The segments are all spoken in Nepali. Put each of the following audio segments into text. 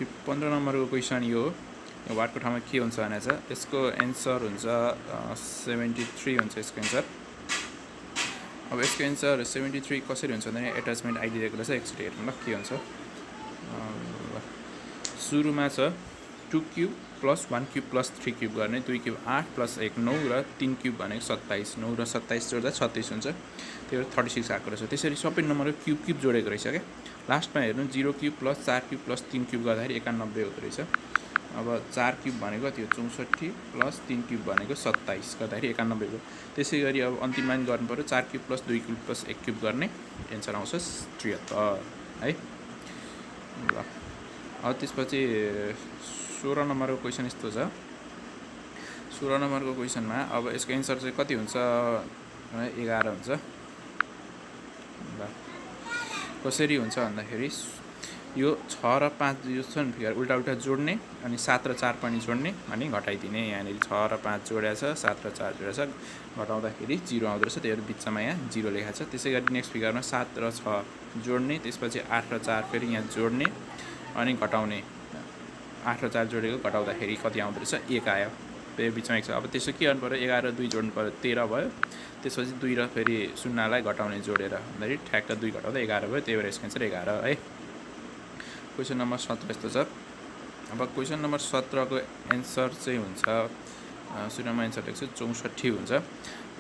15 नम्बरको क्वेसन यो हो। वाटको ठाउँमा के हुन्छ भने चाहिँ यसको एन्सर हुन्छ 73 हुन्छ यसको एन्सर। अब यसको एन्सर 73 कसरी हुन्छ भने एट्याचमेन्ट आइडी दिएको रहेछ, एकचोटि हेर्नु ल के हुन्छ। सुरुमा छ 2 cube plus 1 cube plus 3 cube गर्ने, 2 क्युब 8 प्लस 1 9 र 3 क्युब भनेको 27, 9 र 27 जोड्दा 36 हुन्छ। त्यही भएर 36 आएको रहेछ। त्यसरी सबै नम्बरको क्युब क्युब जोडेको रहेछ क्या। लास्टमा हेर्नु 0 cube plus 4 cube plus 3 cube गर्दाखेरि 91 हुँदो रहेछ। अब 4 क्युब भनेको त्यो 64 प्लस 3 क्युब भनेको 27 गर्दाखेरि 91 हो। त्यसै गरी अब अन्तिम लाइन गर्नु पऱ्यो 4 cube plus 2 cube plus 1 cube गर्ने, एन्सर आउँछ 73 है ल। अब त्यसपछि 16 नम्बरको क्वेसन यस्तो छ। 16 नम्बरको क्वेसनमा अब यसको एन्सर चाहिँ कति हुन्छ, 11 हुन्छ ल। कसरी हुन्छ भन्दाखेरि यो 6 र 5 जो छ नि फिगर उल्टा उल्टा जोड्ने, अनि 7 र 4 पनि जोड्ने अनि घटाइदिने। यहाँनिर 6 र 5 जोडेको छ, 7 र 4 जोडेको छ, घटाउँदाखेरि 0 आउँदो रहेछ, त्यही भएर बिचमा यहाँ 0 लेखाएको छ। त्यसै गरी नेक्स्ट फिगरमा 7 र 6 जोड्ने, त्यसपछि 8 र 4 फेरि यहाँ जोड्ने अनि घटाउने। 8 र 4 जोडेको घटाउँदाखेरि कति आउँदो रहेछ, 1 आयो, त्यही बिचमा 1 छ। अब त्यसो के गर्नु पऱ्यो, 11 र 2 जोड्नु पऱ्यो, 13 भयो। त्यसपछि 2 र फेरि 0लाई घटाउने जोडेर भन्दाखेरि ठ्याक्क 2 घटाउँदा 11 भयो, त्यही भएर यसको एन्सर 11 है। क्वेसन नम्बर 17 यस्तो छ। अब क्वेसन नम्बर 17 को एन्सर चाहिँ हुन्छ, सुरुमा एन्सर दिएको छ 64 हुन्छ।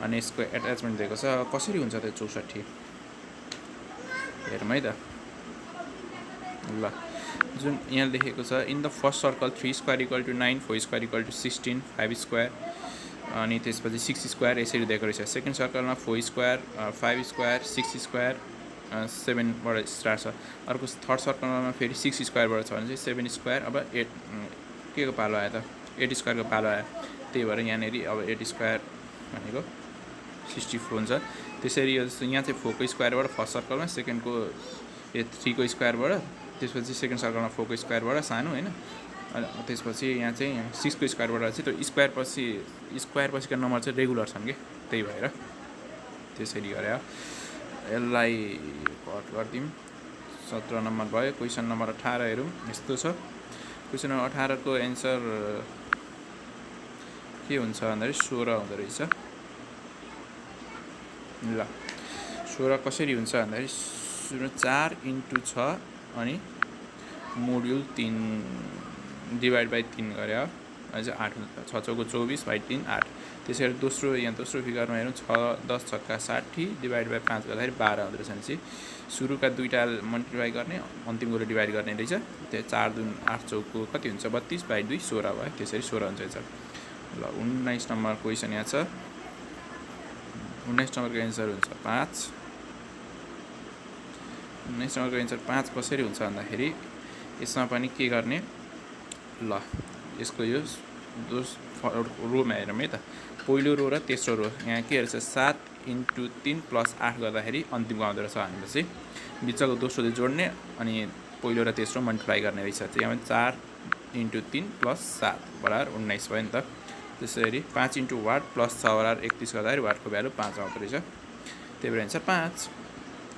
अनि यसको एट्याचमेन्ट दिएको छ, कसरी हुन्छ त्यो 64 हेरौँ है त ल। जुन यहाँ लेखेको छ in the first circle 3 square equal to 9, 4 square equal to 16, 5 square अनि त्यसपछि 6 स्क्वायर यसरी दिएको रहेछ। सेकेन्ड सर्कलमा 4 स्क्वायर, 5 स्क्वायर, 6 स्क्वायर, 7बाट स्टार्ट छ। अर्को थर्ड सर्कलमा फेरि 6 स्क्वायरबाट छ भने चाहिँ 7 स्क्वायर, अब 8 के को पालो आयो त, 8 स्क्वायरको पालो आयो। त्यही भएर यहाँनिर अब 8 स्क्वायर भनेको 64 हुन्छ। त्यसरी यहाँ चाहिँ 4 को स्क्वायरबाट फर्स्ट सर्कलमा, सेकेन्डको 3 को स्क्वायरबाट, त्यसपछि सेकेन्ड सर्कलमा 4 को स्क्वायरबाट सानो होइन, त्यसपछि यहाँ चाहिँ 6 को स्क्वायरबाट चाहिँ त्यो स्क्वायर पछिका नम्बर चाहिँ रेगुलर छन् कि, त्यही भएर त्यसरी गरे। यसलाई कट गरिदिउँ। 17 नम्बर भयो। क्वेसन नम्बर 18 हेरौँ, यस्तो छ। क्वेसन नम्बर 18 को एन्सर के हुन्छ भन्दाखेरि 16 हुँदो रहेछ ल। 16 कसरी हुन्छ भन्दाखेरि 4 × 6 अनि मोड्युल 3 डिभाइड बाई 3 गरे हो, अझ 8 हुन्छ। 6 चौको 24 बाई 3 8। त्यसै गरी दोस्रो फिगरमा हेरौँ 6 10 छक्का 60 डिभाइड बाई 5 गर्दाखेरि 12 हुँदो रहेछ भने सुरुका दुईटा मल्टिप्लाई गर्ने, अन्तिमको डिभाइड गर्ने रहेछ। त्यो 4 2 8 चौको कति हुन्छ 32 बाई 2 16 भयो, त्यसरी 16 हुन्छ एन्सर ल। 19 नम्बर क्वेसन यहाँ छ। 19 नम्बरको एन्सर हुन्छ 5। 19 नम्बरको एन्सर 5 कसरी हुन्छ भन्दाखेरि यसमा पनि के गर्ने ल। यसको यो रोमा हेरौँ है त, पहिलो रो र तेस्रो रो। यहाँ के रहेछ 7 × 3 प्लस 8 गर्दाखेरि अन्तिमको आउँदो रहेछ भनेपछि बिचको दोस्रोले जोड्ने अनि पहिलो र तेस्रो मल्टिप्लाई गर्ने रहेछ। यहाँ 4 × 3 प्लस 7 बराबर 19 भयो नि त। त्यसरी 5 × वाट प्लस 6 बराबर 31 गर्दाखेरि वाटको भ्यालु 5 आउँदो रहेछ, त्यही भएर एन्सर 5।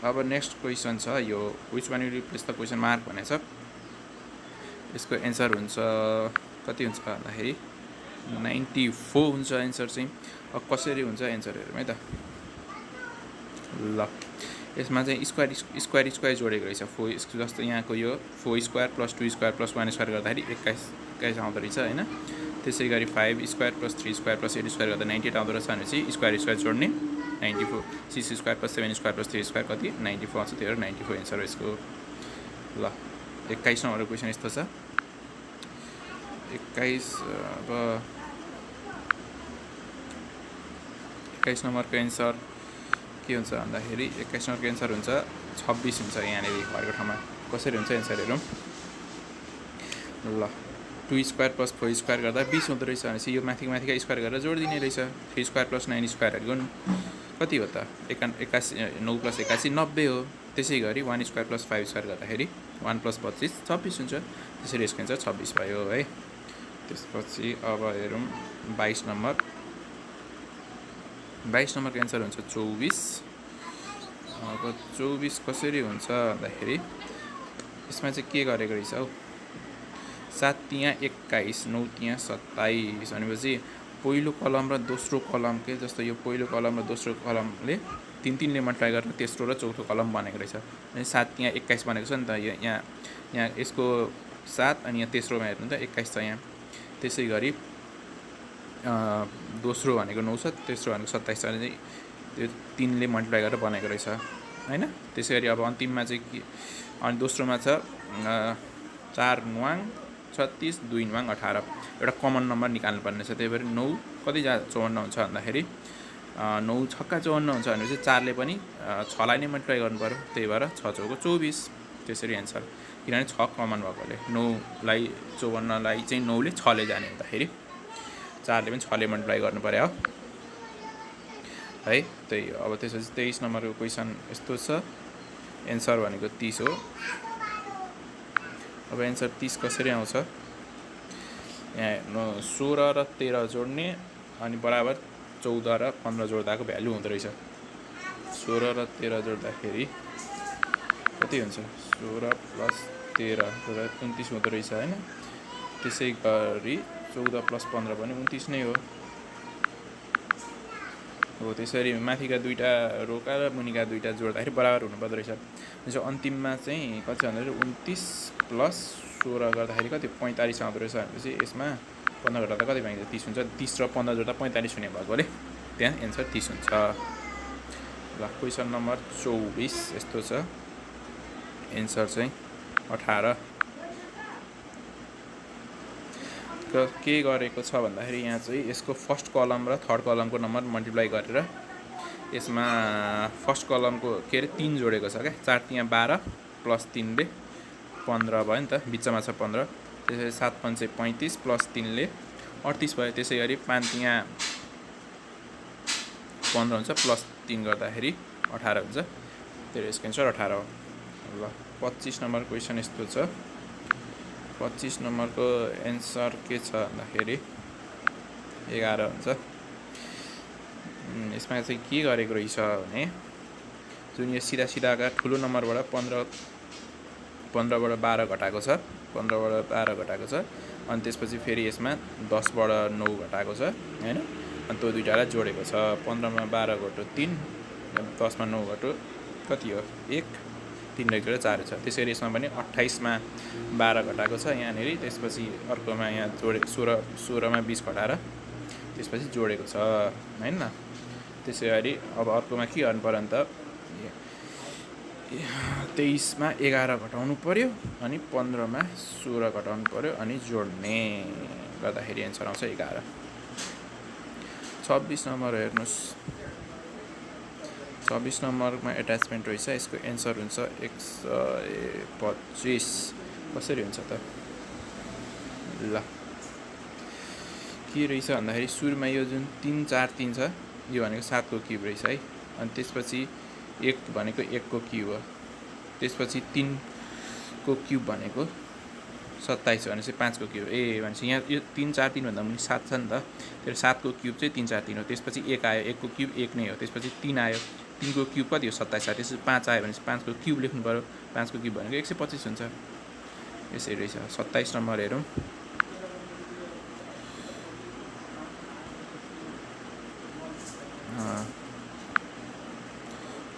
अब नेक्स्ट क्वेसन छ यो, which one will replace the question mark भनेको छ। यसको एन्सर हुन्छ कति हुन्छ भन्दाखेरि 94 हुन्छ एन्सर चाहिँ। अब कसरी हुन्छ एन्सर हेरौँ है त ल। यसमा चाहिँ स्क्वायर जोडेको रहेछ 4, जस्तो यहाँको यो 4 square plus 2 square plus 1 square गर्दाखेरि 21 आउँदो रहेछ होइन। त्यसै गरी 5 square plus 3 square plus 8 square गर्दा 98 आउँदो रहेछ भनेपछि स्क्वायर जोड्ने 94। 6 square plus 7 square plus 3 square कति 94 आउँछ, त्यही भएर 94 एन्सर हो यसको ल। 21 नम्बरको क्वेसन यस्तो छ। 21 अब 21 नम्बरको एन्सर के हुन्छ भन्दाखेरि 21 नम्बरको एन्सर हुन्छ 26 हुन्छ। यहाँनिर घरको ठाउँमा कसरी हुन्छ एन्सर हेरौँ ल। 2 स्क्वायर प्लस 4 स्क्वायर गर्दा 20 हुँदो रहेछ भनेपछि यो माथिका स्क्वायर गरेर जोडिदिने रहेछ। 3 स्क्वायर प्लस 9 स्क्वायरहरूको कति हो त 81 9 प्लस 81 90 हो। त्यसै गरी 1 स्क्वायर प्लस 5 स्क्वायर गर्दाखेरि 1 प्लस 25 26 हुन्छ। त्यसरी यसको एन्सर 26 भयो है। त्यसपछि अब हेरौँ 22 नम्बर। 22 नम्बरको एन्सर हुन्छ 24। अब 24 कसरी हुन्छ भन्दाखेरि यसमा चाहिँ के गरेको रहेछ हौ, 7 तिया 21, 9 तिया 27 भनेपछि पहिलो कलम र दोस्रो कलम के जस्तो यो पहिलो कलम र दोस्रो कलमले तीनले मल्टिप्लाई गरेर तेस्रो र चौथो कलम बनेको रहेछ। अनि 7 तिया 21 बनेको छ नि त, यहाँ यसको 7 अनि यहाँ तेस्रोमा हेर्नु त 21 छ यहाँ। त्यसै गरी दोस्रो भनेको 9 छ, तेस्रो भनेको 27 छ, अनि त्यो 3ले मल्टिप्लाई गरेर बनेको रहेछ हैन। त्यसै गरी अब अन्तिममा चाहिँ के, अनि दोस्रोमा छ 4 नुवाङ 36, 2 नुवाङ 18, एउटा कमन नम्बर निकाल्नुपर्ने छ। त्यही भएर 9 कति 54 हुन्छ भन्दाखेरि 9 छक्का 54 हुन्छ भनेपछि 4ले पनि 6लाई नै मल्टिप्लाई गर्नु पर्यो। त्यही भएर 6 चौको 24, त्यसरी एन्सर। किनभने 6 कमन भएकोले 9लाई 54लाई चाहिँ 9ले 6ले जाने हुँदाखेरि 4ले पनि 6ले मल्टिप्लाई गर्नु पर्यो है। त्यही अब त्यसपछि 23 नम्बरको क्वेसन यस्तो छ, एन्सर भनेको 30 हो। अब एन्सर 30 कसरी आउँछ, यहाँ 16 र 13 जोड्ने अनि बराबर 14 र 15 जोड्दाको भ्यालु हुँदो रहेछ। 16 र 13 जोड्दाखेरि कति हुन्छ, 16 प्लस 13 जोड्दा 29 हुँदो रहेछ हैन। त्यसै गरी 14 प्लस 15 पनि 29 नै हो। हो त्यसरी माथिका दुईटा रोका र मुनिका दुईटा जोड्दाखेरि बराबर हुनुपर्दो रहेछ। त्यसो अन्तिममा चाहिँ कति छ भन्दाखेरि 29 प्लस 16 गर्दाखेरि कति 45 आउँदो रहेछ भनेपछि यसमा 15 घटाउँदा कति पाइन्छ, 30 हुन्छ। 30 र 15 जोड्दा 45 हुने भएकोले त्यहाँ एन्सर 30 हुन्छ। ल क्वेसन नम्बर 24 यस्तो छ, एन्सर चाहिँ 18। के गरेको छ भन्दाखेरि यहाँ चाहिँ यसको फर्स्ट कलम र थर्ड कलमको नम्बर मल्टिप्लाई गरेर यसमा फर्स्ट कलमको के अरे 3 जोडेको छ क्या। 4 तिया 12 प्लस 3ले 15 भयो नि त, बिचमा छ 15। त्यसरी 7 पंचे 35 प्लस 3ले 38 भयो। त्यसै गरी 5 तिया 15 हुन्छ, प्लस 3 गर्दाखेरि 18 हुन्छ। त्यही यसको एन्सर 18 हो। ल 25 नम्बर क्वेसन यस्तो छ, 25 नम्बरको एन्सर के छ भन्दाखेरि 11 हुन्छ। यसमा चाहिँ के गरेको रहेछ भने जुन यो सिधा सिधाका ठुलो नम्बरबाट 15बाट 12 घटाएको छ, 15बाट 12 घटाएको छ। अनि त्यसपछि फेरि यसमा 10बाट 9 घटाएको छ हैन। अनि त्यो दुईटालाई जोडेको छ। 15मा 12 घटाउ 3, 10मा 9 घटाउ कति हो 1, 3 र 1 जोडेर 4 छ। त्यसरी यसमा पनि 28मा 12 घटाएको छ यहाँनिर। त्यसपछि अर्कोमा यहाँ जोडे 16मा 20 घटाएर त्यसपछि जोडेको छ हैन। त्यसै गरी अब अर्कोमा के गर्नु पर्यो त, 23मा 11 घटाउनु पर्यो अनि 15मा 16 घटाउनु पर्यो अनि जोड्ने गर्दाखेरि एन्सर आउँछ 11। 26 नम्बर हेर्नुस्, 26 नम्बरमा एट्याचमेन्ट रहेछ। यसको एन्सर हुन्छ 125। कसरी हुन्छ त, ल के रहेछ भन्दाखेरि सुरुमा यो जुन 3 4 3 छ यो भनेको 7 को क्युब रहेछ है। अनि त्यसपछि 1 भनेको 1 को क्युब हो। त्यसपछि 3 को क्युब भनेको 27 भनेपछि 5 को क्युब। भनेपछि यहाँ यो 3 4 3 भन्दा पनि 7 छ नि त। त्यो 7 को क्युब चाहिँ 3 4 3 हो। त्यसपछि 1 आयो, 1 को क्युब 1 नै हो। त्यसपछि 3 आयो, 3 को क्युब कति हो 27 आयो। त्यसपछि 5 आयो भनेपछि 5 को क्युब लेख्नु पर्यो। 5 को क्युब भनेको 125 हुन्छ। यसरी रहेछ। 27 नम्बर हेरौँ,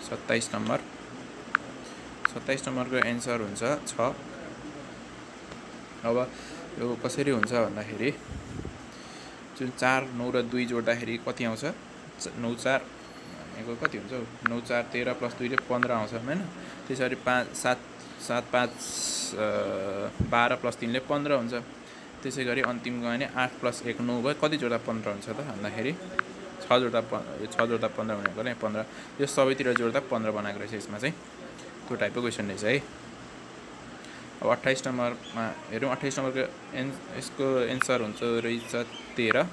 27 नम्बर, 27 नम्बरको एन्सर हुन्छ 6। अब यो कसरी हुन्छ भन्दाखेरि जुन 4 9 र 2 जोड्दाखेरि कति आउँछ, 9 4 भनेको कति हुन्छ 9 4 13 प्लस 2 ले 15 आउँछ हैन। त्यसरी 5 7 7 5 12 प्लस 3 ले 15 हुन्छ। त्यसै गरी अन्तिम गयो भने 8 प्लस 1 9 भयो। कति जोड्दा 15 हुन्छ त भन्दाखेरि 6 जोड्दा 15 भनेको नै 15। यो सबैतिर जोड्दा 15 बनाएको रहेछ। यसमा चाहिँ त्यो टाइपको क्वेसन रहेछ है। अब 28 नम्बरमा हेरौँ, 28 नम्बरको यसको एन्सर हुन्छ रहेछ 13।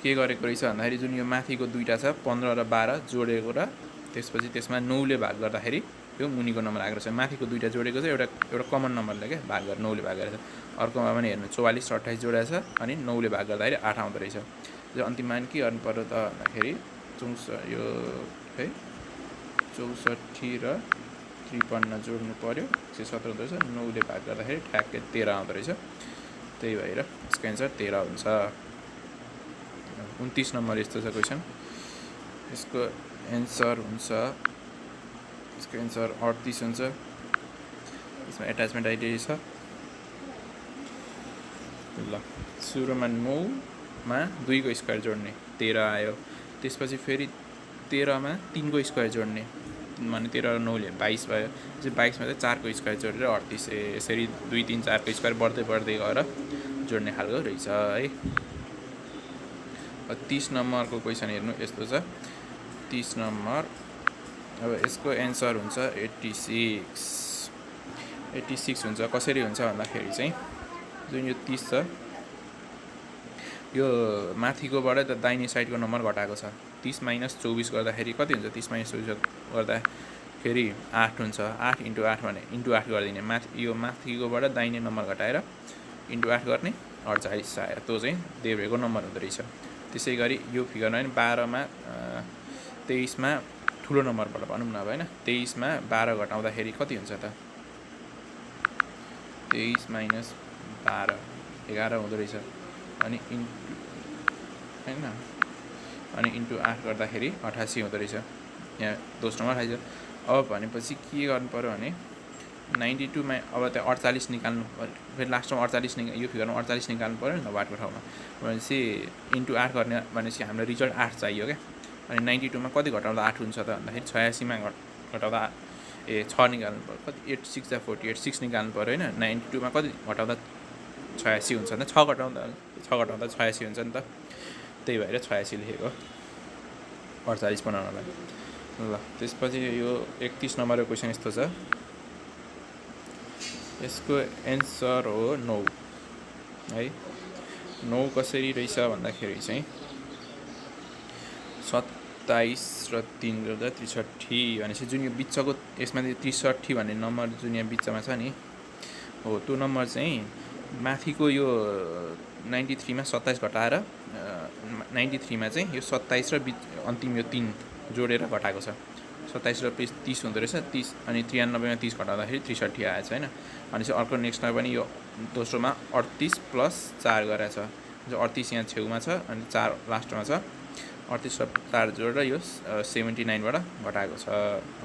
के गरेको रहेछ भन्दाखेरि जुन यो माथिको दुईटा छ 15 र 12 जोडेको र त्यसपछि त्यसमा 9 ले भाग गर्दाखेरि यो मुनिको नम्बर आएको छ। माथिको दुईटा जोडेको छ, एउटा कमन नम्बरले क्या भाग गरेर 9 ले भाग गरेको छ। अर्कोमा पनि हेर्नु 44 र 28 जोडेको छ अनि 9 ले भाग गर्दाखेरि 8 आउँदो रहेछ। जो अन्तिममा के गर्नु पर्यो त भन्दाखेरि 64 र 53 जोड्नु पर्यो 117 हुँदो रहेछ 9ले भाग गर्दाखेरि ठ्याक्कै 13 आउँदो रहेछ त्यही भएर यसको एन्सर 13 हुन्छ 29 नम्बर यस्तो छ क्वेसन यसको एन्सर हुन्छ 38 हुन्छ यसमा एट्याचमेन्ट आइडी छ ल सुरुमा 9 मा 2 को स्क्वायर जोड्ने 13 आयो त्यसपछि फेरि 13 मा 3 को स्क्वायर जोड्ने माने 13 र 9 ले 22 भयो 22 मा चाहिँ 4 को स्क्वायर जोडेर 38 यसरी 2 3 4 को स्क्वायर बढ्दै बढ्दै गएर जोड्ने खालको रहेछ है 30 नम्बरको क्वेसन हेर्नु यस्तो छ 30 नम्बर अब यसको एन्सर हुन्छ 86 हुन्छ कसरी हुन्छ भन्दाखेरि चाहिँ जुन यो 30 छ यो माथिकोबाट त दाहिने साइडको नम्बर घटाएको छ 30 माइनस 24 गर्दाखेरि कति हुन्छ 30 माइनस 24 गर्दाखेरि 8 हुन्छ 8 इन्टु 8 भने इन्टु 8 गरिदिने माथि यो माथिकोबाट दाहिने नम्बर घटाएर इन्टु 8 गर्ने 48 आयो त्यो चाहिँ देब्रेको नम्बर हुँदो रहेछ त्यसै गरी यो फिगरमा पनि 12 मा 23 मा ठुलो नम्बरबाट भनौँ न अब हैन 23 मा 12 घटाउँदाखेरि कति हुन्छ त 23 माइनस 12 11 हुँदो रहेछ अनि इन्टु हैन अनि इन्टु 8 गर्दाखेरि 88 हुँदो रहेछ यहाँ दोस्रोमा खाइछ अब भनेपछि के गर्नु पर्यो भने 92 मा अब त्यहाँ 48 निकाल्नु पर्यो फेरि लास्टमा 48 यो फिगरमा 48 निकाल्नु पर्यो नि त वाटको ठाउँमा भनेपछि इन्टु 8 गर्ने भनेपछि हाम्रो रिजल्ट 8 चाहियो क्या अनि 92 मा कति घटाउँदा 8 हुन्छ त भन्दाखेरि 86 मा घटाउँदा 6 निकाल्नु पर्यो कति 8 6 48 6 निकाल्नु पर्यो हैन 92 मा कति घटाउँदा 86 हुन्छ नि 6 घटाउँदा 86 हुन्छ नि त त्यही भएर 86 लेखेको 48 बनाउनलाई ल त्यसपछि यो 31 नम्बरको क्वेसन यस्तो छ यसको एन्सर हो 9 है 9 कसरी रहेछ भन्दाखेरि चाहिँ 27 र 3 गर्दा 63 भनेपछि जुन यो बिचको यसमा 63 भन्ने नम्बर जुन यहाँ बिचमा छ नि हो त्यो नम्बर चाहिँ माथिको यो 93 मा 27 घटाएर 93 मा चाहिँ यो 27 र अन्तिम यो 3 जोडेर घटाएको छ 27 र 30 हुँदो रहेछ 30 अनि 93 मा 30 घटाउँदाखेरि 63 आएछ हैन अनि चाहिँ अर्को नेक्स्टमा पनि यो दोस्रोमा 38 प्लस 4 गरेछ जो 38 यहाँ छेउमा छ अनि 4 लास्टमा छ 38 र 4 जोडेर यो 79 बाट घटाएको छ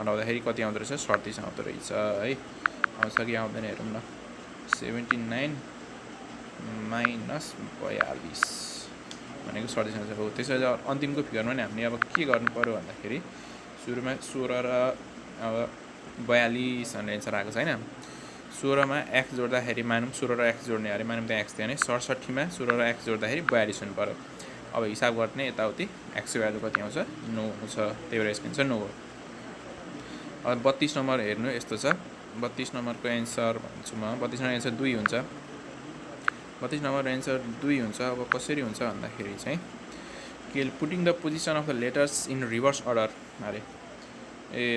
घटाउँदाखेरि कति आउँदो रहेछ 37 आउँदो रहेछ है आउँछ कि आउँदैन हेरौँ न 79 माइनस 42 भनेको 37 आउँछ हो त्यसैले अन्तिमको फिगरमा नि हामीले अब के गर्नु पर्यो भन्दाखेरि सुरुमा 16 र अब 42 भन्ने एन्सर आएको छ हैन 16 मा x जोड्दाखेरि मानौँ 16 र x जोड्ने अरे मानौँ त्यहाँ x थियो भने 67 मा 16 र x जोड्दाखेरि 42 हुनु पर्यो अब हिसाब गर्ने यताउति x को भ्यालु कति आउँछ 9 आउँछ त्यही भएर यसको एन्सर 9 हो अब 32 नम्बर हेर्नु यस्तो छ 32 नम्बरको एन्सर भन्छु म 32 नम्बर एन्सर 2 हुन्छ 32 नम्बर एन्सर 2 हुन्छ अब कसरी हुन्छ भन्दाखेरि चाहिँ के putting the position of the letters in reverse order अरे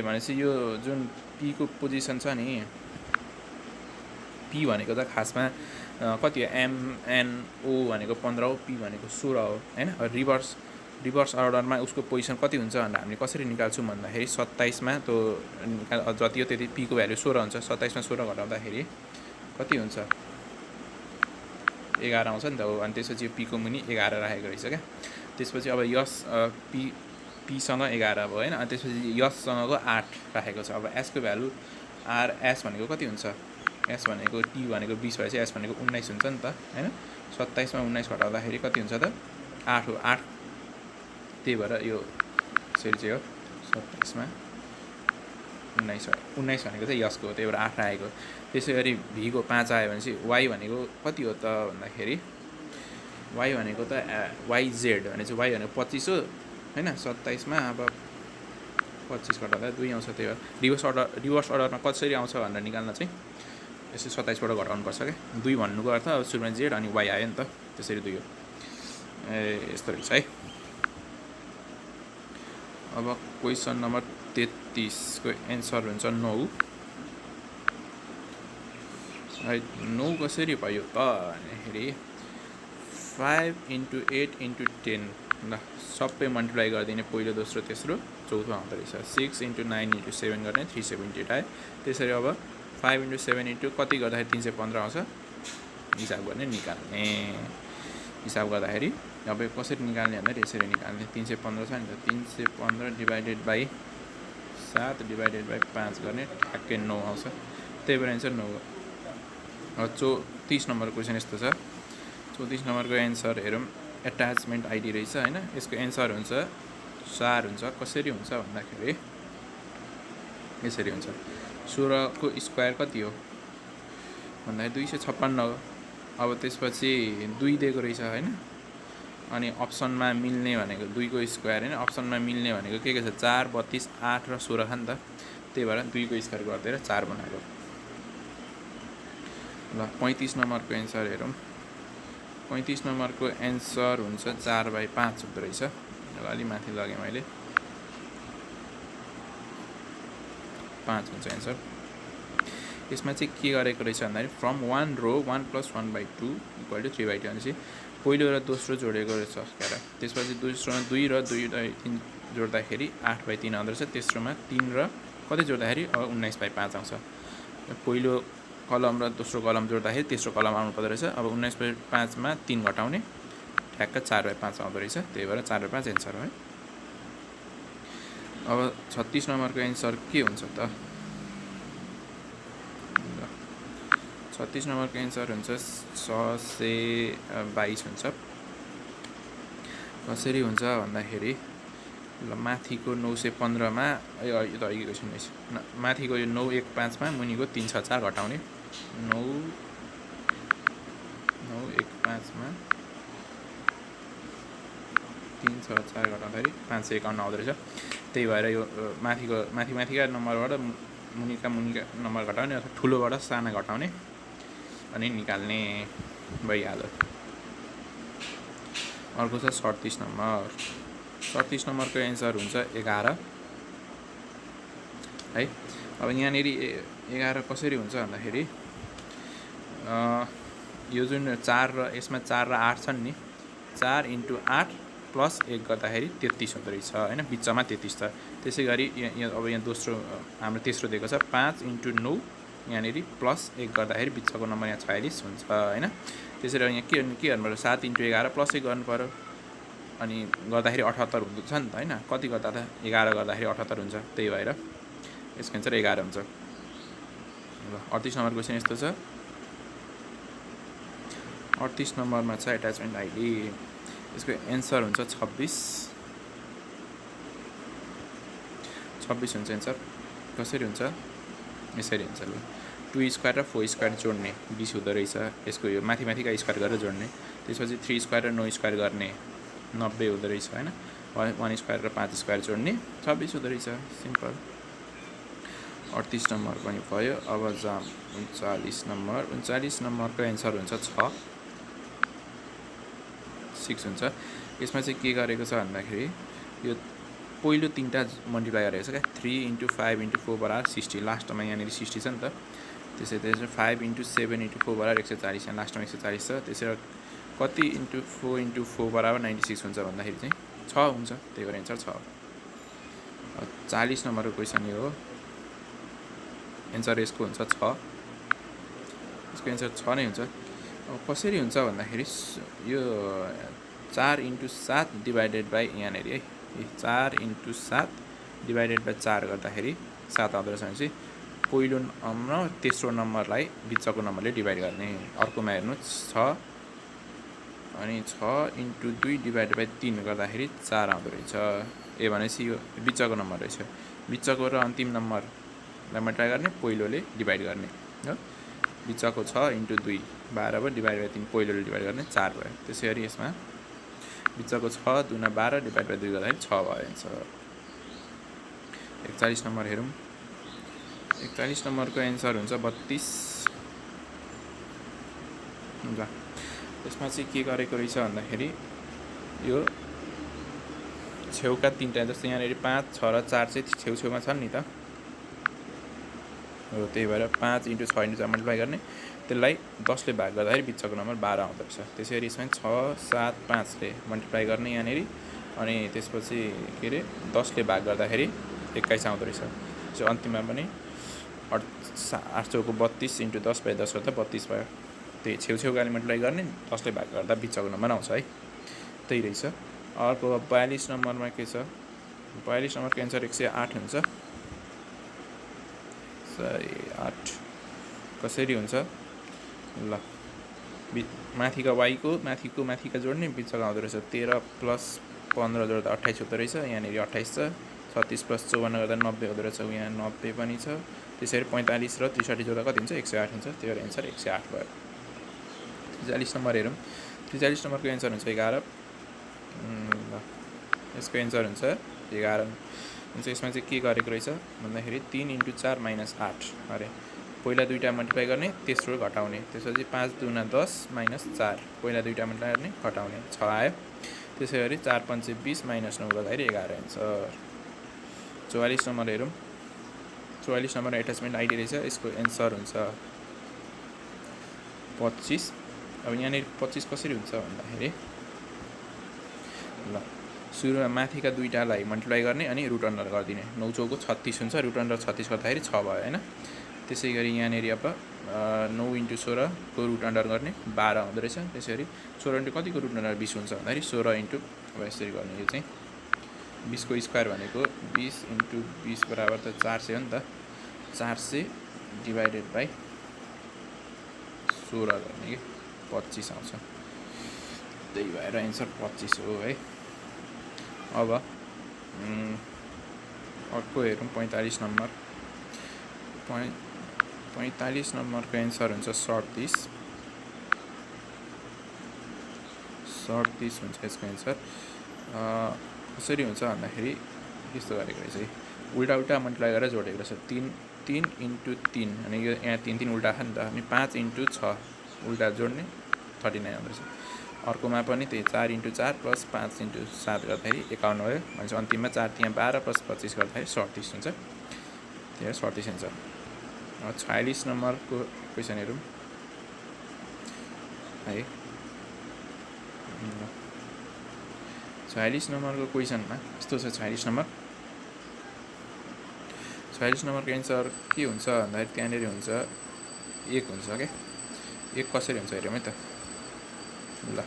भनेपछि यो जुन p को पोजिसन छ नि p भनेको त खासमा कति हो m n o भनेको 15 हो p भनेको 16 हो हैन रिभर्स अर्डरमा उसको पोजिसन कति हुन्छ भन्दा हामीले कसरी निकाल्छौँ भन्दाखेरि 27 मा त्यो जति हो त्यति p को भ्यालु 16 हुन्छ 27 मा 16 घटाउँदाखेरि कति हुन्छ 11 आउँछ नि त हो अनि त्यसपछि यो p को मुनि 11 राखेको रहेछ क्या त्यसपछि अब यस p सँग 11 भयो हैन अनि त्यसपछि यससँगको 8 राखेको छ अब s को भ्यालु s भनेको कति हुन्छ s भनेको t भनेको 20 भएपछि s भनेको 19 हुन्छ नि त हैन 27 मा 19 घटाउँदाखेरि कति हुन्छ त 8 हो 8 त्यही भएर यो यसरी चाहिँ हो 27 मा 19 भनेको चाहिँ यसको हो त्यही भएर 8 राखेको त्यसै गरी v को 5 आयो भनेपछि y भनेको कति हो त भन्दाखेरि y भनेको त yz भनेपछि y भनेको 25 हो हैन 27 मा अब 25 घटाउँदा 2 आउँछ त्यही भएर रिभर्स अर्डरमा कसरी आउँछ भनेर निकाल्न चाहिँ यसो 27 बाट घटाउनु पर्छ के 2 भन्नुको अर्थ अब सुरुमा z अनि y आयो नि त त्यसरी 2 हो यस्तो रहेछ है अब क्वेसन नम्बर 33 को एन्सर हुन्छ 9 है 9 कसरी भयो त भन्दाखेरि 5 × 8 × 10 ल सबै मल्टिप्लाई गरिदिने पहिलो दोस्रो तेस्रो चौथो आउँदो रहेछ 6 × 9 × 7 गर्ने 378 आयो। त्यसरी अब 5 × 7 × कति गर्दाखेरि 315 आउँछ हिसाब गर्ने निकाल्ने। हिसाब गर्दाखेरि अब कसरी निकाल्ने भन्दाखेरि यसरी निकाल्ने 315 छ नि त 315 डिभाइडेड बाई 7 डिभाइडेड बाई 5 गर्ने ठ्याक्कै 9 आउँछ। त्यही भएर एन्सर 9 हो। अब 34 नम्बर क्वेसन यस्तो छ। 34 नम्बरको एन्सर हेरौँ। एट्याचमेन्ट आइडी रहेछ हैन। यसको एन्सर हुन्छ 4 हुन्छ। कसरी हुन्छ भन्दाखेरि यसरी हुन्छ 16 को स्क्वायर कति हो भन्दाखेरि 256 हो। अब त्यसपछि 2 दिएको रहेछ हैन। अनि अप्सनमा मिल्ने भनेको 2 को स्क्वायर हैन। अप्सनमा मिल्ने भनेको के छ 4 32 8 र 16 छ नि त। त्यही भएर 2 को स्क्वायर गरिदिएर 4 बनाएको। ल 35 नम्बरको एन्सर हेरौँ। 35 नम्बरको एन्सर हुन्छ 4/5 हुँदो रहेछ। अलि माथि लगेँ मैले 5 हुन्छ एन्सर। यसमा चाहिँ के गरेको रहेछ भन्दाखेरि फ्रम 1 रो 1 + 1/2 = 3/2 भनेपछि पहिलो र दोस्रो जोडेको रहेछ क्यारा। त्यसपछि दोस्रोमा 2 र 2/3 जोड्दाखेरि 8/3 आउँदो रहेछ। तेस्रोमा 3 र कति जोड्दाखेरि अब 19/5 आउँछ। पहिलो कलम र दोस्रो कलम जोड्दाखेरि तेस्रो कलम आउनु पर्दो रहेछ। अब 19/5 मा 3 घटाउने ठ्याक्क 4/5 आउँदो रहेछ। त्यही भएर 4/5 एन्सर हो है। अब 36 नम्बरको एन्सर के हुन्छ त 36 नम्बरको एन्सर हुन्छ 622 हुन्छ। कसरी हुन्छ भन्दाखेरि ल माथिको 915 मा यो त अघि क्वेसन रहेछ। माथिको यो 915 मा मुनिको 364 घटाउने 915 मा 364 घटाउँदाखेरि 551 आउँदो रहेछ। त्यही भएर यो माथिका नम्बरबाट मुनिका नम्बर घटाउने अथवा ठुलोबाट साना घटाउने अनि निकाल्ने भइहाल्यो। अर्को छ 37 नम्बर। 37 नम्बरको एन्सर हुन्छ 11 है। अब यहाँनिर 11 कसरी हुन्छ भन्दाखेरि यो जुन 4 र यसमा 4 र 8 छन् नि 4 × 8 + 1 गर्दाखेरि 33 हुँदो रहेछ हैन। बिचमा 33 छ। त्यसै गरी अब यहाँ दोस्रो हाम्रो तेस्रो दिएको छ 5 × 9 यहाँनिर +1 गर्दाखेरि बिचको नम्बर यहाँ 46 हुन्छ हैन। त्यसरी यहाँ के गर्नु पर्यो 7 × 11 + 1 गर्नु पर्यो। अनि गर्दाखेरि 78 हुन्छ नि त हैन। कति गर्दा त 11 गर्दाखेरि 78 हुन्छ। त्यही भएर यसको एन्सर 11 हुन्छ। ल 38 नम्बर क्वेसन यस्तो छ। 38 नम्बरमा छ एट्याचमेन्ट आइडी। यसको एन्सर हुन्छ 26 हुन्छ एन्सर। कसरी हुन्छ यसरी हुन्छ। ल 2 स्क्वायर र 4 स्क्वायर जोड्ने 20 हुँदो रहेछ। यसको यो माथिका स्क्वायर गरेर जोड्ने। त्यसपछि 3 स्क्वायर र 9 स्क्वायर गर्ने 90 हुँदो रहेछ हैन। 1 स्क्वायर र 5 स्क्वायर जोड्ने 26 हुँदो रहेछ। सिम्पल। 38 नम्बर पनि भयो। अब जाम 39 नम्बर। 39 नम्बरको एन्सर हुन्छ 6 हुन्छ। यसमा चाहिँ के गरेको छ भन्दाखेरि यो पहिलो 3टा मल्टिप्लाई गरेको छ क्या 3 × 5 × 4 = 60। लास्टमा यहाँनिर 60 छ नि त। त्यसै 5 × 7 × 4 = 140। यहाँ लास्टमा 140 छ। त्यसै कति × 4 × 4 = 96 हुन्छ भन्दाखेरि चाहिँ 6 हुन्छ। त्यही भएर एन्सर 6 हो। 40 नम्बरको क्वेसन यो हो। एन्सर यसको हुन्छ 6। यसको एन्सर 6 नै हुन्छ। अब कसरी हुन्छ भन्दाखेरि यो 4 × 7 डिभाइडेड बाई यहाँनिर है 4 × 7 डिभाइडेड बाई 4 गर्दाखेरि 7 आउँदो रहेछ भनेपछि पहिलो नम्बर तेस्रो नम्बरलाई बिचको नम्बरले डिभाइड गर्ने। अर्कोमा हेर्नुहोस् 6 अनि 6 × 2 डिभाइडेड बाई 3 गर्दाखेरि 4 आउँदो रहेछ। ए भनेपछि यो बिचको नम्बर रहेछ। बिचको र अन्तिम नम्बरलाई मल्टिप्लाई गर्ने पहिलोले डिभाइड गर्ने हो। बिचको 6 × 2 12 भयो डिभाइड बाई 3 पहिलोले डिभाइड गर्ने 4 भयो। त्यसै गरी यसमा बिचको 6 × 2 = 12 डिभाइड बाई 2 गर्दाखेरि 6 भयो एन्सर। 41 नम्बर हेरौँ। 41 नम्बरको एन्सर हुन्छ 32। ल यसमा चाहिँ के गरेको रहेछ भन्दाखेरि यो छेउका 3टा जस्तो यहाँनिर 5 6 र 4 चाहिँ छेउछेउमा छन् नि त हो। त्यही भएर 5 × 6 × 4 मल्टिप्लाई गर्ने त्यसलाई 10 ले भाग गर्दाखेरि बिचको नम्बर 12 आउँदो रहेछ। त्यसैगरी यसमा 6, 7, 5 ले मल्टिप्लाई गर्ने यहाँनिर, अनि त्यसपछि के अरे 10 ले भाग गर्दाखेरि 21 आउँदो रहेछ। सो अन्तिममा पनि 8 चौको 32 × 10/10 गर्दा 32 भयो। त्यही छेउछेउकाले मल्टिप्लाई गर्ने, 10 ले भाग गर्दा बिचको नम्बर आउँछ है, त्यही रहेछ। अर्को 42 नम्बरमा के छ, 42 नम्बरको एन्सर 108 हुन्छ। 108 कसरी हुन्छ ल, माथिका वाईको माथिका जोड्ने, बिचको आउँदो रहेछ 13 + 15 जोड्दा 28 हुँदो रहेछ। यहाँनिर 28 छ। 36 + 54 गर्दा 90 हुँदो रहेछ, यहाँ 90 पनि छ। त्यसरी 45 र 63 जोड्दा कति हुन्छ, 108 हुन्छ। त्यो एन्सर 108 भयो। 43 नम्बर हेरौँ। 43 नम्बरको एन्सर हुन्छ 11। ल, यसको एन्सर हुन्छ 11 हुन्छ। यसमा चाहिँ के गरेको रहेछ भन्दाखेरि 3 × 4 - 8 अरे, पहिला दुईवटा मल्टिप्लाई गर्ने, तेस्रो घटाउने, त्यसपछि 5 × 2 = 10 - 4, पहिला दुईवटा मल्टिप्लाई गर्ने, घटाउने, 6 आयो। त्यसै गरी 4 × 5 = 20 - 9 गर्दाखेरि 11 एन्सर। 44 नम्बर हेरौँ। 44 नम्बर एट्याचमेन्ट आइडी रहेछ। यसको एन्सर हुन्छ 25। अब यहाँनिर 25 कसरी हुन्छ भन्दाखेरि ल, सुरुमा माथिका दुईवटालाई मल्टिप्लाई गर्ने अनि रुट अन्डर गरिदिने। 9 चौको 36 हुन्छ, रुट अन्डर 36 गर्दाखेरि 6 भयो होइन। त्यसै गरी यहाँनिर अब 9 × 16 को रुट अन्डर गर्ने, 12 हुँदो रहेछ। त्यसै गरी 16 × कतिको रुट अन्डर 20 हुन्छ भन्दाखेरि 16 × अब यसरी गर्ने, यो चाहिँ 20 को स्क्वायर भनेको 20 × 20 बराबर त 400 हो नि त। 400 डिभाइडेड बाई 16 गर्ने कि 25 आउँछ। त्यही भएर एन्सर 25 हो है। अब अर्को हेरौँ 45 नम्बर। 45 नम्बरको एन्सर हुन्छ 37। 37 हुन्छ यसको एन्सर। कसरी हुन्छ भन्दाखेरि यस्तो गरेको रहेछ, उल्टा उल्टा मल्टिप्लाई गरेर जोडेको रहेछ। 3 × 3 अनि यो यहाँ 3 3 उल्टा छ नि त, अनि 5 × 6 उल्टा जोड्ने, 39 आउँदो रहेछ। अर्कोमा पनि त्यही 4 × 4 + 5 × 7 गर्दाखेरि 51 भयो। भनेपछि अन्तिममा 4 × 12 + 25 गर्दाखेरि 37 हुन्छ। त्यही 37 एन्सर। 46 नम्बरको क्वेसन हेरौँ है। 46 नम्बरको क्वेसनमा यस्तो छ। 46 नम्बरको एन्सर के हुन्छ भन्दाखेरि त्यहाँनिर हुन्छ 1 हुन्छ क्या। 1 कसरी हुन्छ हेरौँ है त। ल,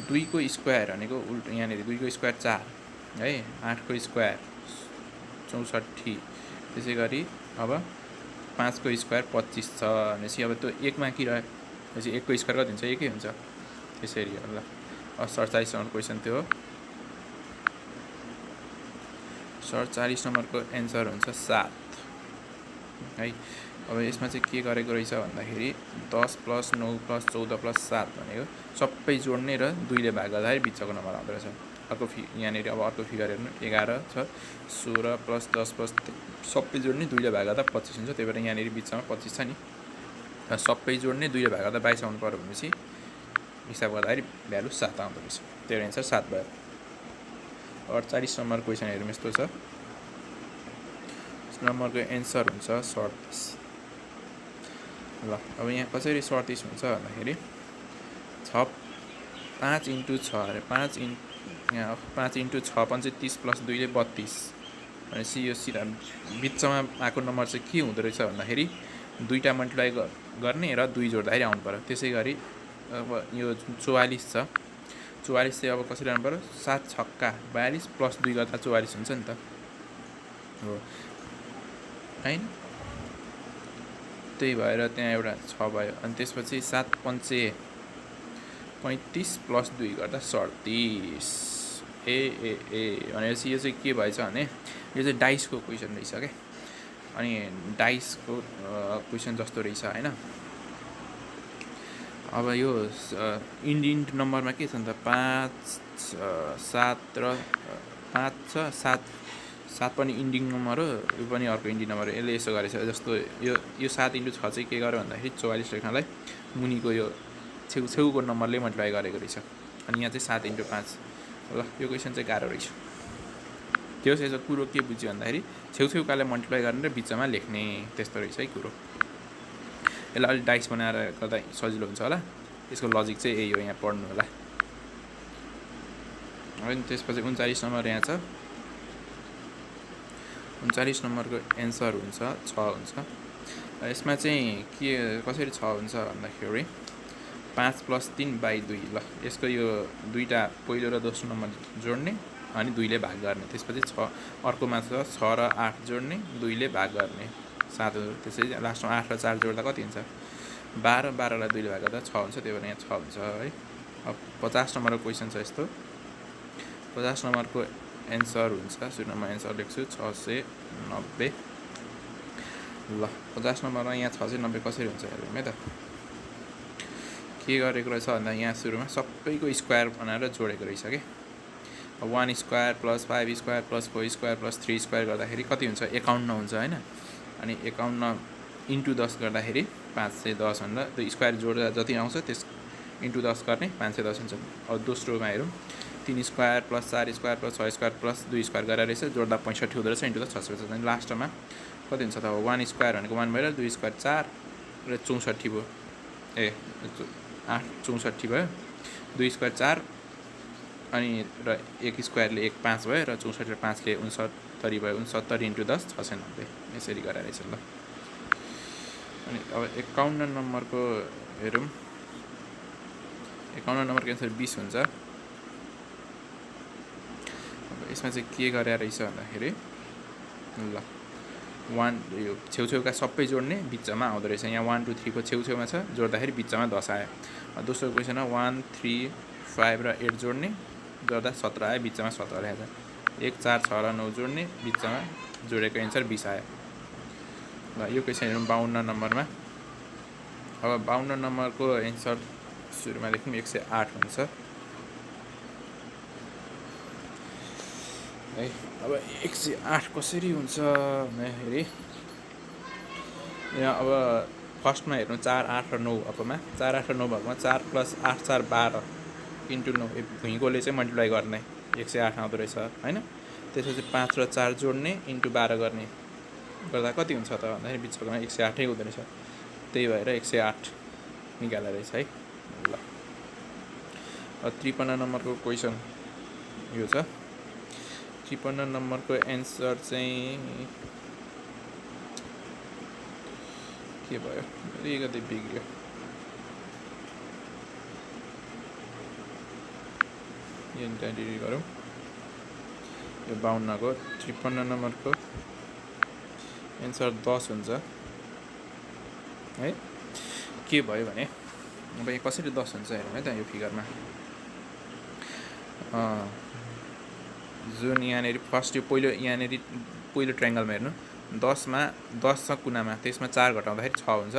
2 को स्क्वायर भनेको उल्टा, यहाँनिर 2 को स्क्वायर 4 है, 8 को स्क्वायर 64। त्यसै गरी अब 5 को स्क्वायर 25 छ भनेपछि अब त्यो 1 मा के रह्यो भनेपछि 1 को स्क्वायर कति हुन्छ, 1 हुन्छ। त्यसरी हो। ल, 47 नम्बर क्वेसन त्यो हो। 47 नम्बरको एन्सर हुन्छ 7 है। अब यसमा चाहिँ के गरेको रहेछ भन्दाखेरि 10 + 9 + 14 + 7 भनेको सबै जोड्ने र 2 ले भाग गर्दाखेरि बिचको नम्बर आउँदो रहेछ। अर्को यहाँनिर अब अर्को फिगर हेर्नु, 11 छ, 16 + 10 + सबै जोड्ने 2 ले भाग गर्दा 25 हुन्छ। त्यही भएर यहाँनिर बिचमा 25 छ नि, सबै जोड्ने 2 ले भाग गर्दा 22 आउनु पर्यो भनेपछि हिसाब गर्दाखेरि भ्यालु 7 आउँदो रहेछ। त्यो एन्सर 7 भयो। 48 नम्बर क्वेसन हेरौँ। यस्तो छ, नम्बरको एन्सर हुन्छ 37। ल, अब यहाँ कसरी 37 हुन्छ भन्दाखेरि 5 × 6 अरे 5 × 6 = 30 + 2 ले 32 भनेपछि यो सिधा बिचमा आएको नम्बर चाहिँ के हुँदो रहेछ भन्दाखेरि दुईवटा मल्टिप्लाई गर्ने र 2 जोड्दाखेरि आउनु पर्यो। त्यसै गरी अब यो 44 छ, 44 चाहिँ अब कसरी आउनु पर्यो, 7 × 6 = 42 + 2 गर्दा 44 हुन्छ नि त हो होइन। त्यही भएर त्यहाँ एउटा 6 भयो। अनि त्यसपछि 7 × 5 = 35 + 2 गर्दा 37। भनेपछि यो चाहिँ के भएछ भने यो चाहिँ डाइसको क्वेसन रहेछ क्या। अनि डाइसको क्वेसन जस्तो रहेछ होइन। अब यो इन्डियन नम्बरमा के छ नि त, 5 7 र 5 छ, 7 पनि इन्डिङ नम्बर हो, यो पनि अर्को इन्डिङ नम्बर हो। यसले यसो गरेछ जस्तो यो 7 × 6 चाहिँ के गर्यो भन्दाखेरि 44 लेख्नलाई मुनिको यो छेउछेउको नम्बरले मल्टिप्लाई गरेको रहेछ। अनि यहाँ चाहिँ 7 × 5। ल, यो क्वेसन चाहिँ गाह्रो रहेछ। त्यो यसो कुरो के बुझ्यो भन्दाखेरि छेउछेउकालाई मल्टिप्लाई गर्ने र बिचमा लेख्ने, त्यस्तो रहेछ है कुरो। यसलाई अलिक डाइस बनाएर गर्दा सजिलो हुन्छ होला। यसको लजिक चाहिँ यही हो, यहाँ पढ्नु होला। अनि त्यसपछि 39 नम्बर यहाँ छ। 39 नम्बरको एन्सर हुन्छ 6 हुन्छ। यसमा चाहिँ के कसरी 6 हुन्छ भन्दाखेरि 5 + 3/2। ल यसको यो दुईटा पहिलो र दोस्रो नम्बर जोड्ने अनि 2 ले भाग गर्ने, त्यसपछि 6 अर्कोमा छ 6 र 8 जोड्ने, 2 ले भाग गर्ने 7 हो। त्यसपछि लास्टमा 8 र 4 जोड्दा कति हुन्छ 12, 12 लाई 2 ले भाग गर्दा 6 हुन्छ, त्यही भएर यहाँ 6 हुन्छ है। अब 50 नम्बरको क्वेसन छ यस्तो। 50 नम्बरको एन्सर हुन्छ, सुन्नु म एन्सर लेख्छु 690। ल 50 नम्बरमा यहाँ 690 कसरी हुन्छ हेरौँ है त। के गरेको रहेछ भन्दा यहाँ सुरुमा सबैको स्क्वायर बनाएर जोडेको रहेछ के। 1 स्क्वायर + 5 स्क्वायर + 4 स्क्वायर + 3 स्क्वायर गर्दाखेरि कति हुन्छ 51 हुन्छ होइन। अनि 51 × 10 गर्दाखेरि 510 भनेर त्यो स्क्वायर जोड्दा जति आउँछ त्यस × 10 गर्ने 510 हुन्छ। अब दोस्रोमा हेरौँ 3 स्क्वायर + 4 स्क्वायर + 6 स्क्वायर + 2 स्क्वायर गरेर रहेछ, जोड्दा 65 हुँदो रहेछ, × 10 66। अनि लास्टमा कति हुन्छ त 1 स्क्वायर भनेको 1 भएर 2 स्क्वायर 4 र 64 भयो। 8 64 भयो, 2 स्क्वायर 4 अनि र 1 स्क्वायरले 1 5 भयो र 64 र 5 ले 69 भयो। 69 × 10 690 यसरी गरेर रहेछ। ल अनि अब 51 नम्बरको हेरौँ। 51 नम्बरको एन्सर 20 हुन्छ। अब यसमा चाहिँ के गरेर रहेछ भन्दाखेरि ल 1 यो छेउछेउका सबै जोड्ने बिचमा आउँदो रहेछ। यहाँ 1 2 3 को छेउछेउमा छ, जोड्दाखेरि बिचमा 10 आयो। दोस्रो क्वेसनमा 1 3 5 र 8 जोड्ने, जोड्दा 17 आयो, बिचमा 17 लेखेको छ। 1 4 6 र 9 जोड्ने, बिचमा जोडेको एन्सर 20 आयो। ल यो क्वेसन हेरौँ 52 नम्बरमा। अब 52 नम्बरको एन्सर सुरुमा लेखौँ 108 हुन्छ है। अब 108 कसरी हुन्छ भन्दाखेरि यहाँ अब फर्स्टमा हेर्नु 4 8 र 9 भएकोमा 4 8 र 9 भएकोमा 4 + 8 4 12 × 9 भुइँकोले चाहिँ मल्टिप्लाई गर्ने 108 आउँदो रहेछ होइन। त्यसपछि 5 र 4 जोड्ने × 12 गर्ने गर्दा कति हुन्छ त भन्दाखेरि बिचकोमा 108 हुँदो रहेछ, त्यही भएर 108 निकालेर रहेछ है। ल 53 नम्बरको क्वेसन यो छ। 53 नम्बरको एन्सर चाहिँ के भयो, अलिकति बिग्रियो। यो डिलिट गरौँ। यो 52 को 53 नम्बरको एन्सर 10 हुन्छ है। के भयो भने अब यहाँ कसरी 10 हुन्छ हेरौँ है त। यो फिगरमा जुन यहाँनिर फर्स्ट यो पहिलो ट्रायङ्गलमा हेर्नु 10 मा 10 छ कुनामा, त्यसमा 4 घटाउँदाखेरि 6 हुन्छ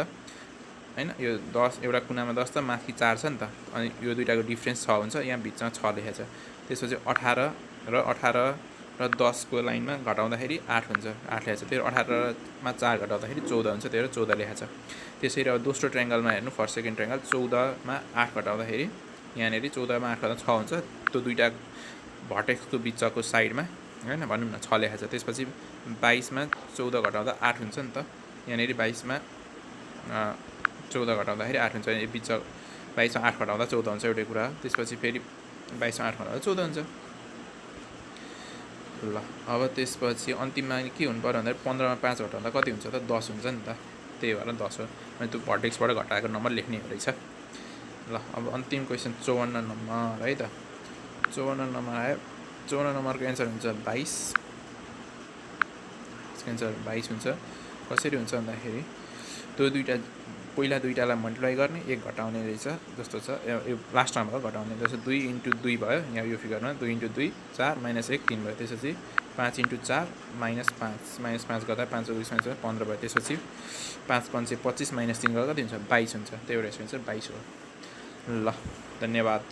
होइन। यो 10 एउटा कुनामा 10 त माथि 4 छ नि त, अनि यो दुईटाको डिफ्रेन्स 6 हुन्छ, यहाँ बिचमा 6 लेखेको छ। त्यसपछि 18 र 10 को लाइनमा घटाउँदाखेरि 8 हुन्छ, 8 लेखेको छ। त्यो 18 मा 4 घटाउँदाखेरि 14 हुन्छ, त्यही भएर 14 लेखेको छ। त्यसरी अब दोस्रो ट्रायङ्गलमा हेर्नु फर्स्ट सेकेन्ड ट्रायङ्गल 14 मा 8 घटाउँदाखेरि यहाँनिर 14 मा 8 घटाउँदा 6 हुन्छ। त्यो दुईटा भर्टेक्सको बिचको साइडमा होइन भनौँ न 6 लेखेको छ। त्यसपछि 22 मा 14 घटाउँदा 8 हुन्छ नि त, यहाँनिर 22 मा 14 घटाउँदाखेरि 8 हुन्छ। यो बिच 22 मा 8 घटाउँदा 14 हुन्छ एउटै कुरा। त्यसपछि फेरि 22 मा 8 घटाउँदा 14 हुन्छ। ल अब त्यसपछि अन्तिममा के हुनु पर्यो भन्दाखेरि 15 मा 5 घटाउँदा कति हुन्छ त 10 हुन्छ नि त, त्यही भएर 10 हो। अनि त्यो भर्टेक्सबाट घटाएको नम्बर लेख्ने रहेछ। ल अब अन्तिम क्वेसन 54 नम्बर है त। 54 नम्बर आयो। 54 नम्बरको एन्सर हुन्छ 22। यसको एन्सर 22 हुन्छ। कसरी हुन्छ भन्दाखेरि त्यो पहिला दुईटालाई मल्टिप्लाई गर्ने, 1 घटाउने रहेछ जस्तो छ। यो लास्टमा भयो घटाउने, जस्तो 2 × 2 भयो यहाँ यो फिगरमा 2 × 2 4 - 1 3 भयो। त्यसपछि 5 × 4 -5 -5 गर्दा 5 × 2 15 भयो। त्यसपछि 5 5 25 -3 गर्दा कति हुन्छ 22 हुन्छ, त्यही भएर यसको एन्सर 22 हो। ल धन्यवाद।